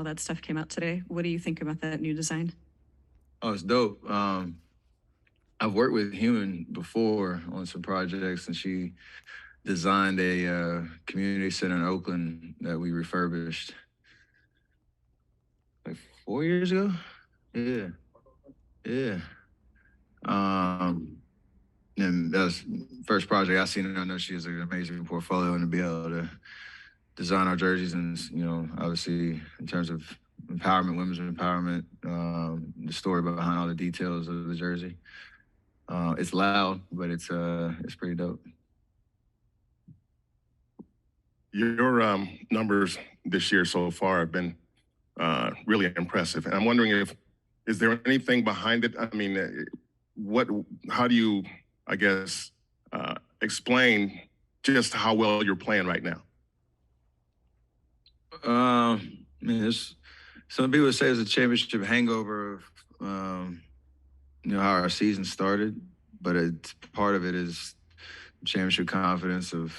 that stuff came out today. What do you think about that new design? Oh, it's dope. I've worked with Human before on some projects, and she designed a community center in Oakland that we refurbished like 4 years ago. Yeah, yeah. Um, and that was first project I seen. And I know she has an amazing portfolio, and to be able to design our jerseys, and obviously in terms of empowerment, women's empowerment, the story behind all the details of the jersey. It's loud, but it's pretty dope. Your numbers this year so far have been really impressive, and I'm wondering if is there anything behind it? I mean, what? How do you, I guess, explain just how well you're playing right now? I mean, there's some people say it's a championship hangover of how our season started, but part of it is championship confidence of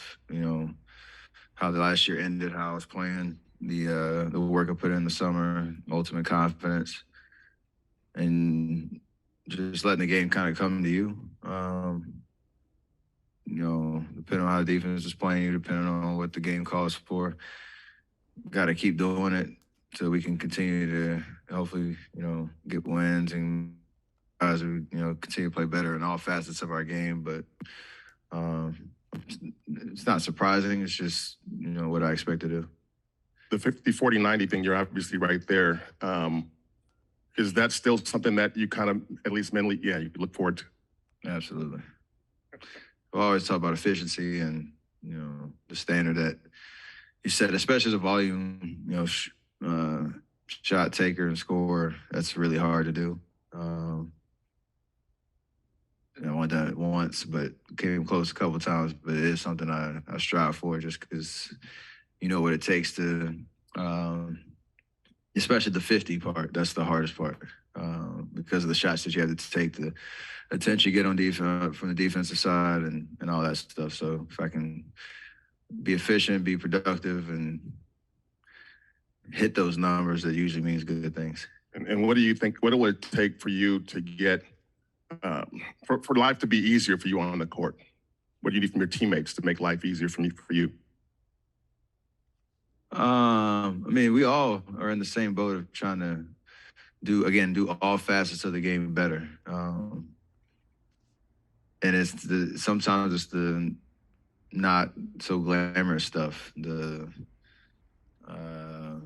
how the last year ended, how I was playing, the work I put in the summer, ultimate confidence, and just letting the game kind of come to you. Depending on how the defense is playing you, depending on what the game calls for, got to keep doing it so we can continue to hopefully get wins and as we continue to play better in all facets of our game. But it's not surprising. It's just what I expect to do. The 50-40-90 thing, you're obviously right there. Is that still something that you kind of, at least mentally, you look forward to? Absolutely. I always talk about efficiency and the standard that you set, especially as a volume shot taker and scorer. That's really hard to do. I went that once, but came close a couple of times. But it is something I strive for, just because what it takes to, especially the 50 part. That's the hardest part because of the shots that you have to take, the attention you get on defense from the defensive side, and all that stuff. So if I can be efficient, be productive, and hit those numbers, that usually means good things. And what do you think? What would it take for you to get for life to be easier for you on the court? What do you need from your teammates to make life easier for you? I mean, we all are in the same boat of trying to do all facets of the game better. And sometimes it's the not so glamorous stuff, the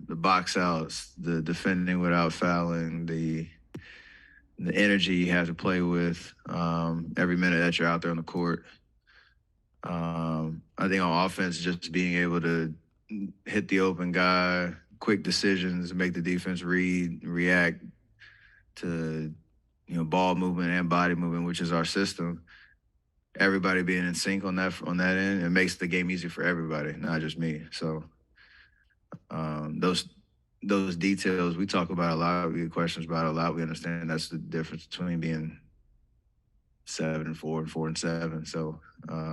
box outs, the defending without fouling, the energy you have to play with every minute that you're out there on the court. I think on offense, just being able to hit the open guy, quick decisions, make the defense react to ball movement and body movement, which is our system. Everybody being in sync on that end, it makes the game easier for everybody, not just me. So those details we talk about a lot. We get questions about it a lot. We understand that's the difference between being 7-4 and 4-7. So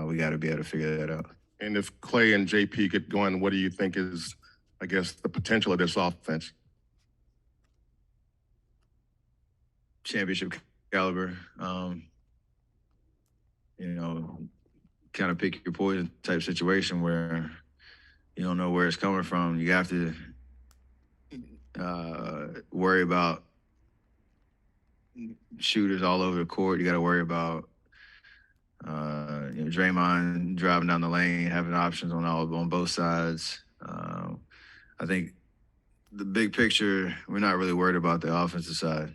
we got to be able to figure that out. And if Clay and JP get going, what do you think is, I guess, the potential of this offense? Championship caliber. Kind of pick your poison type situation where you don't know where it's coming from. You have to worry about shooters all over the court. You got to worry about Draymond driving down the lane, having options on both sides. I think the big picture, we're not really worried about the offensive side.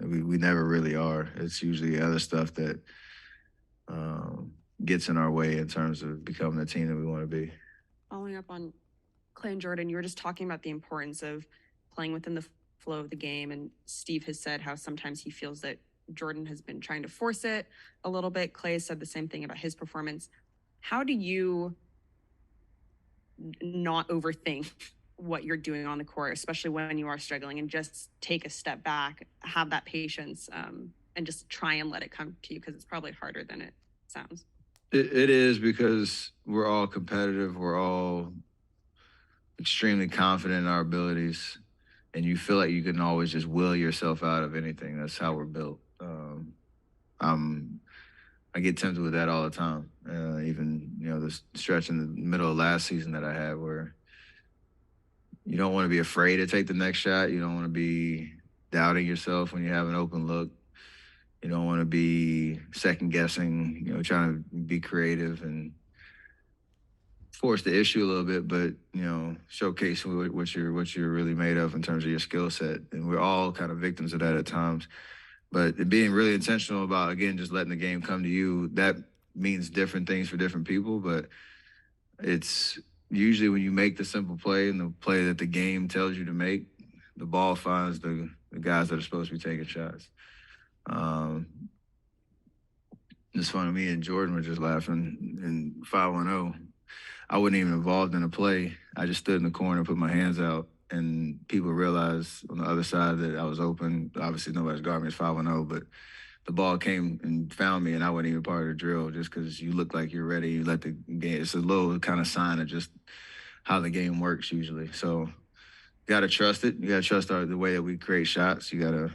We never really are. It's usually other stuff that gets in our way in terms of becoming the team that we want to be. Following up on Clay and Jordan, you were just talking about the importance of playing within the flow of the game, and Steve has said how sometimes he feels that Jordan has been trying to force it a little bit. Clay said the same thing about his performance. How do you not overthink what you're doing on the court, especially when you are struggling, and just take a step back, have that patience, and just try and let it come to you? Because it's probably harder than it sounds. It is, because we're all competitive. We're all extremely confident in our abilities. and you feel like you can always just will yourself out of anything. That's how we're built. I'm I get tempted with that all the time. Even the stretch in the middle of last season that I had, where you don't want to be afraid to take the next shot. You don't want to be doubting yourself when you have an open look. You don't want to be second guessing. Trying to be creative and force the issue a little bit, but showcase what you're really made of in terms of your skill set. And we're all kind of victims of that at times. But being really intentional about, again, just letting the game come to you, that means different things for different people. But it's usually when you make the simple play and the play that the game tells you to make, the ball finds the guys that are supposed to be taking shots. It's funny, me and Jordan were just laughing in 5-1-0. I wasn't even involved in a play. I just stood in the corner, put my hands out, and people realized on the other side that I was open. Obviously, nobody's guarding me. It's 5-0, but the ball came and found me, and I wasn't even part of the drill just because you look like you're ready. You let the game. It's a little kind of sign of just how the game works usually. So you got to trust it. You got to trust the way that we create shots. You got to,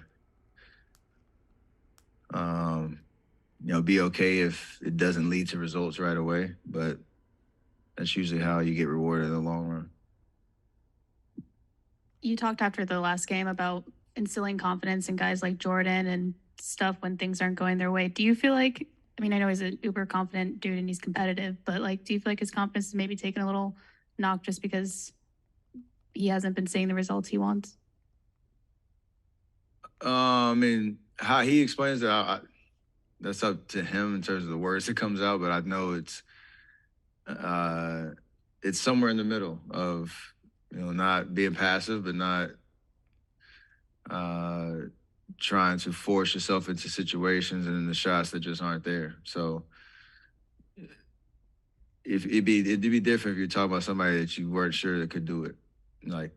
be okay if it doesn't lead to results right away, but that's usually how you get rewarded in the long run. You talked after the last game about instilling confidence in guys like Jordan and stuff when things aren't going their way. Do you feel like, I mean, I know he's an uber confident dude and he's competitive, but like, do you feel like his confidence is maybe taking a little knock just because he hasn't been seeing the results he wants? I mean, how he explains it, that's up to him in terms of the words that comes out. But I know it's somewhere in the middle of not being passive, but not trying to force yourself into situations and in the shots that just aren't there. So if it'd be different if you're talking about somebody that you weren't sure that could do it. Like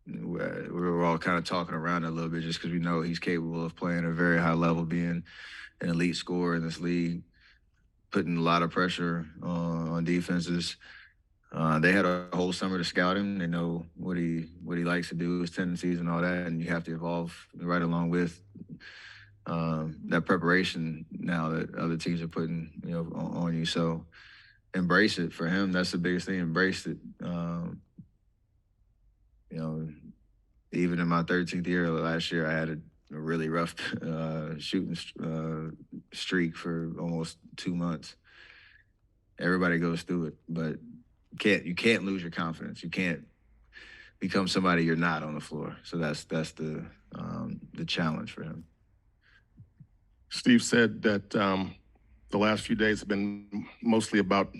we were all kind of talking around it a little bit just because we know he's capable of playing at a very high level, being an elite scorer in this league, putting a lot of pressure on defenses. They had a whole summer to scout him. They know what he likes to do, his tendencies and all that, and you have to evolve right along with that preparation now that other teams are putting on you. So embrace it. For him, that's the biggest thing. Embrace it. Even in my 13th year last year, I had a really rough shooting streak for almost 2 months. Everybody goes through it, but you can't lose your confidence. You can't become somebody you're not on the floor. So that's the challenge for him. Steve said that the last few days have been mostly about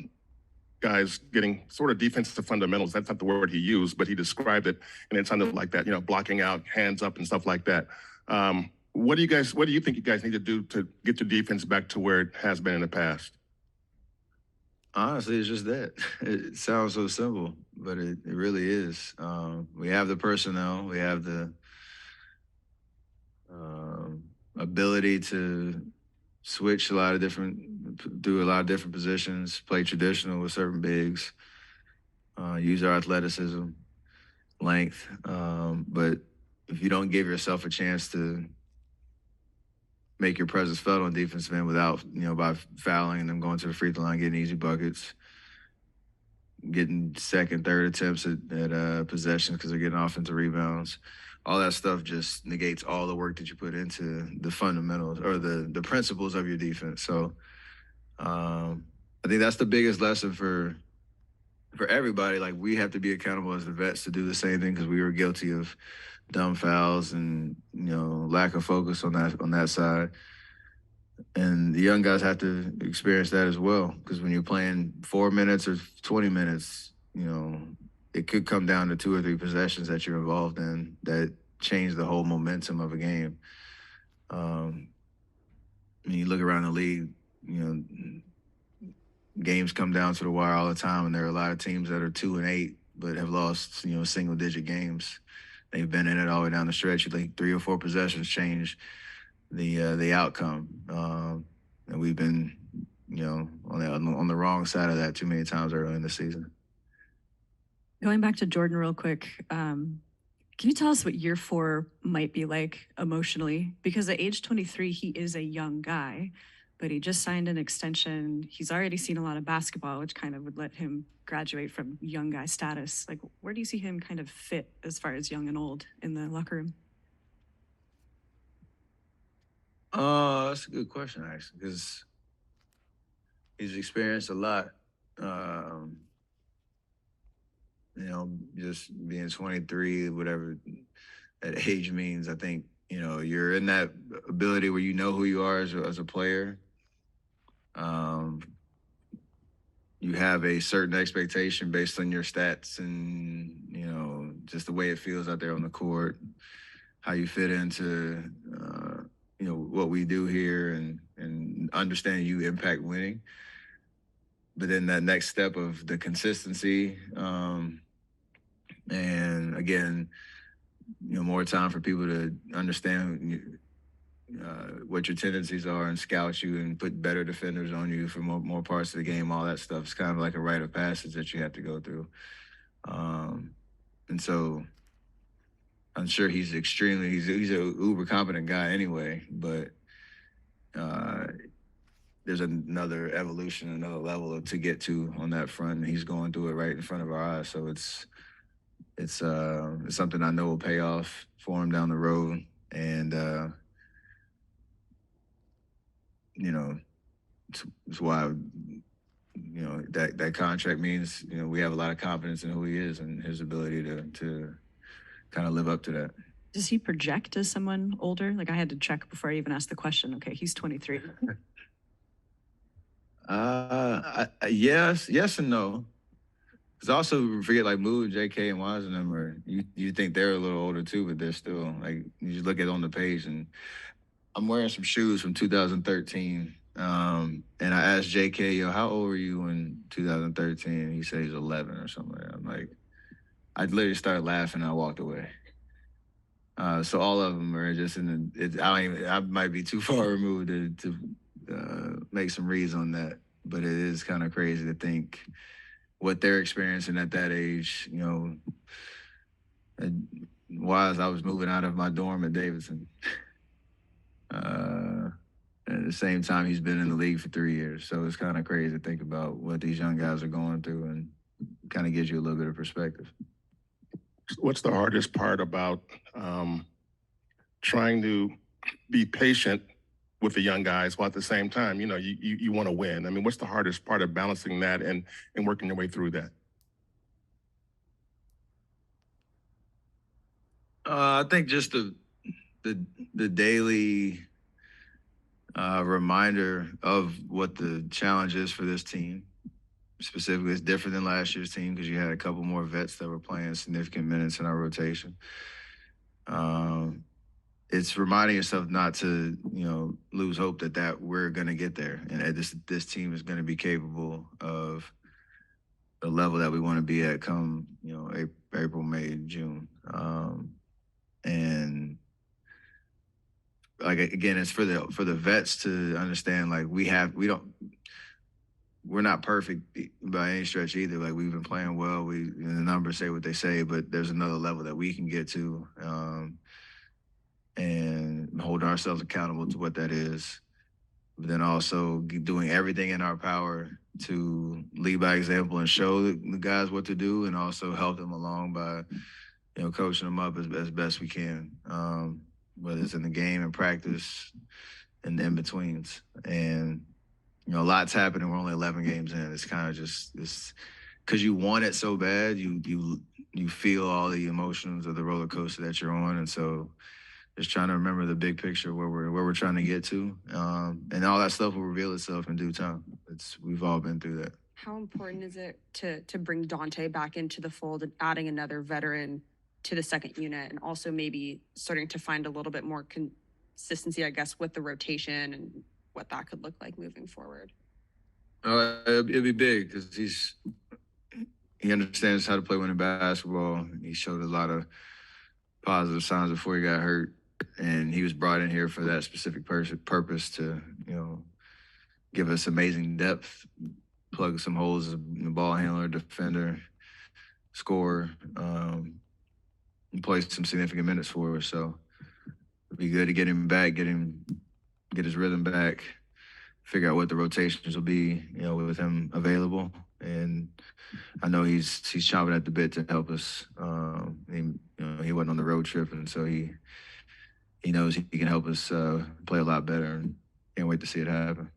guys getting sort of defensive fundamentals. That's not the word he used, but he described it, and it sounded like that, blocking out, hands up, and stuff like that. What do you think you guys need to do to get your defense back to where it has been in the past? Honestly, it's just that. It sounds so simple, but it really is. We have the personnel. We have the ability to switch do a lot of different positions, play traditional with certain bigs, use our athleticism, length. But if you don't give yourself a chance to make your presence felt on defensive end without, by fouling and them going to the free throw line, getting easy buckets, getting second, third attempts at possessions because they're getting offensive rebounds. All that stuff just negates all the work that you put into the fundamentals or the principles of your defense. So I think that's the biggest lesson for everybody. Like, we have to be accountable as the vets to do the same thing because we were guilty of dumb fouls and lack of focus on that side. And the young guys have to experience that as well, because when you're playing 4 minutes or 20 minutes, it could come down to 2 or 3 possessions that you're involved in that change the whole momentum of a game. When you look around the league, games come down to the wire all the time, and there are a lot of teams that are 2-8 but have lost, single-digit games. They've been in it all the way down the stretch. You think 3 or 4 possessions change the outcome, and we've been, on the wrong side of that too many times early in the season. Going back to Jordan real quick, Can you tell us what year 4 might be like emotionally? Because at age 23, he is a young guy, but he just signed an extension. He's already seen a lot of basketball, which kind of would let him graduate from young guy status. Like, where do you see him kind of fit as far as young and old in the locker room? That's a good question, actually, because he's experienced a lot. Um, just being 23, whatever that age means, I think, you're in that ability where you know who you are as a player. Um, you have a certain expectation based on your stats and, just the way it feels out there on the court, how you fit into, what we do here and understanding you impact winning. But then that next step of the consistency, and again, more time for people to understand what your tendencies are and scout you and put better defenders on you for more parts of the game. All that stuff is kind of like a rite of passage that you have to go through. And so I'm sure he's an uber competent guy anyway, but there's another evolution, another level to get to on that front, and he's going through it right in front of our eyes. So it's something I know will pay off for him down the road, and it's why that contract means we have a lot of confidence in who he is and his ability to kind of live up to that. Does he project as someone older? Like, I had to check before I even asked the question. Okay, he's 23. Yes and no. Because also forget like Moo, JK, and Wise and them are you think they're a little older too, but they're still like you just look at it on the page. And I'm wearing some shoes from 2013. And I asked JK, yo, how old were you in 2013? And he said he's 11 or something. I'm like, I literally started laughing and I walked away. So all of them are just I might be too far removed to make some reads on that, but it is kind of crazy to think what they're experiencing at that age. Wise, I was moving out of my dorm at Davidson. At the same time, he's been in the league for 3 years. So it's kind of crazy to think about what these young guys are going through and kind of gives you a little bit of perspective. What's the hardest part about trying to be patient with the young guys while at the same time, you want to win? I mean, what's the hardest part of balancing that and working your way through that? I think just the daily reminder of what the challenge is for this team. Specifically, it's different than last year's team because you had a couple more vets that were playing significant minutes in our rotation. It's reminding yourself not to, lose hope that we're going to get there, and this team is going to be capable of the level that we want to be at come, April, May, June, and like again, it's for the vets to understand like we're not perfect by any stretch either. Like we've been playing well. The numbers say what they say, but there's another level that we can get to, and hold ourselves accountable to what that is. But then also doing everything in our power to lead by example and show the guys what to do, and also help them along by, coaching them up as best we can. Whether it's in the game and practice and the in-betweens. And, a lot's happening. We're only 11 games in. It's kind of just because you want it so bad, you feel all the emotions of the roller coaster that you're on. And so just trying to remember the big picture where we're trying to get to. And all that stuff will reveal itself in due time. We've all been through that. How important is it to bring Dante back into the fold and adding another veteran to the second unit, and also maybe starting to find a little bit more consistency, I guess, with the rotation and what that could look like moving forward? It'd be big because he understands how to play winning basketball. He showed a lot of positive signs before he got hurt, and he was brought in here for that specific purpose to, give us amazing depth, plug some holes as a ball handler, defender, scorer. play some significant minutes for us. So it'd be good to get him back, get his rhythm back, figure out what the rotations will be, with him available. And I know he's chomping at the bit to help us. He wasn't on the road trip, and so he knows he can help us play a lot better. And can't wait to see it happen.